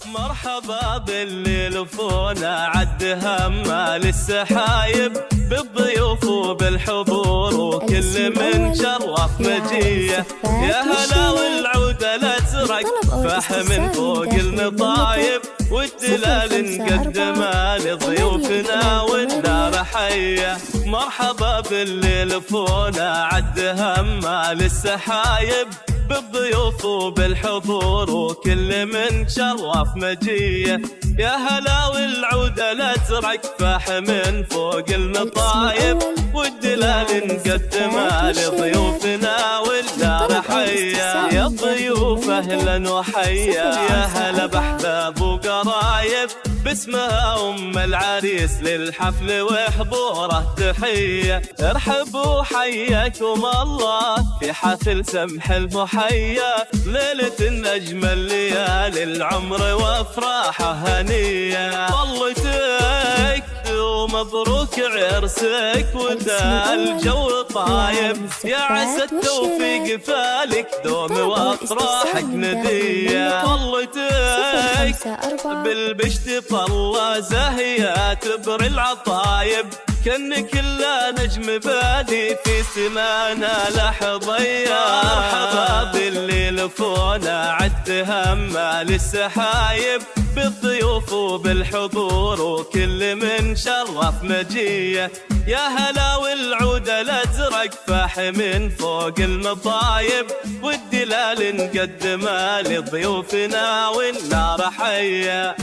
مرحبا باللي لفونا عد همه للسحايب بالضيوف وبالحضور وكل من شرف مجيه. يا هلا والعودة الازرق فحم فوق المطايب والدلال نقدمه لضيوفنا والنار حيه. مرحبا باللي لفونا عد همه للسحايب بالضيوف وبالحضور وكل من شرف مجيه. يا هلا والعودة الازرق فحم فوق المطايب والدلال نقدمه لضيوفنا والدار حيه. يا ضيوف اهلا وحيا يا هلا باحباب وقرايب باسمها ام العريس للحفل وحضوره تحيه. ارحبوا حياكم الله في حفل سمح المحيا ليله النجم الليالي العمر وافراحه هنيه. طلتك ومبروك عرسك ودا الجو طايب يا عسى التوفيق فالك دوم وافراحك نديه. طلتك بالبشت طلة زاهية تبر العطايب كن كله نجم بادي في سمانا لحظية. مرحبا باللي لفونا عد همه للسحايب بالضيوف وبالحضور وكل من شرف مجيه. يا هلا والعودة الازرق فحم فوق المطايب والدلال نقدمه لضيوفنا والنار حيه.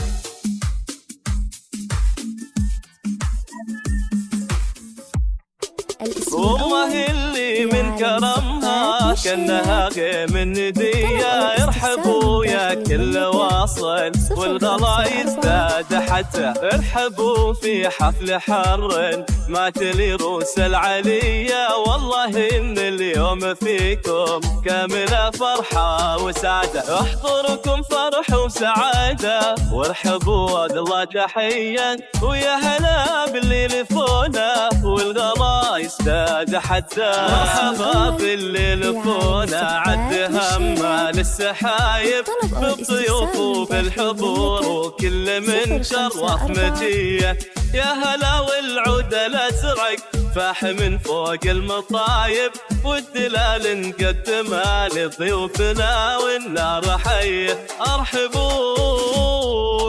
والله اللي من كرمها كانها غيم الندية. ارحبوا يا كل واصل والغلا يزداد حتى ارحبوا في حفل حر ما تلي روس العلية. والله ان اليوم فيكم كاملة فرحة وسعادة احضركم فرح وسعادة وارحبوا الله تحية. ويا هلا باللي لفونا والغلا يزداد حتى. مرحبا باللي لفونا عد همه للسحايب بالضيوف وبالحضور وكل من شرف مجيه. يا هلا والعودة الازرق فحم فوق المطايب والدلال نقدمه لضيوفنا والنار حيه. ارحبوا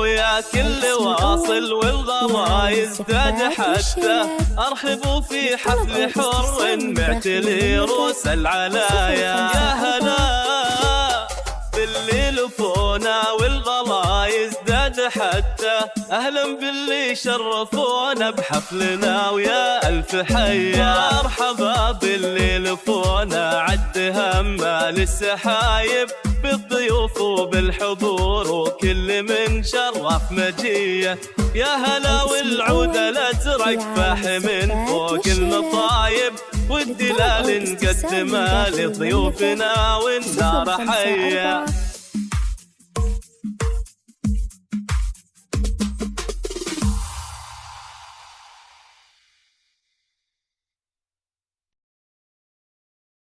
يا كل واصل والغلا يزداد حتى ارحبوا في حفل حر معتلي روس العلايا. يا هلا باللي لفونا والغلا يزداد حتى اهلا باللي شرفونا بحفلنا ويا الف حيا. مرحبا باللي لفونا عد همه للسحايب بالضيوف وبالحضور وكل من شرف مجيه. يا هلا والعودة الازرق فحم فوق المطايب والدلال نقدمه لضيوفنا والنار حيه.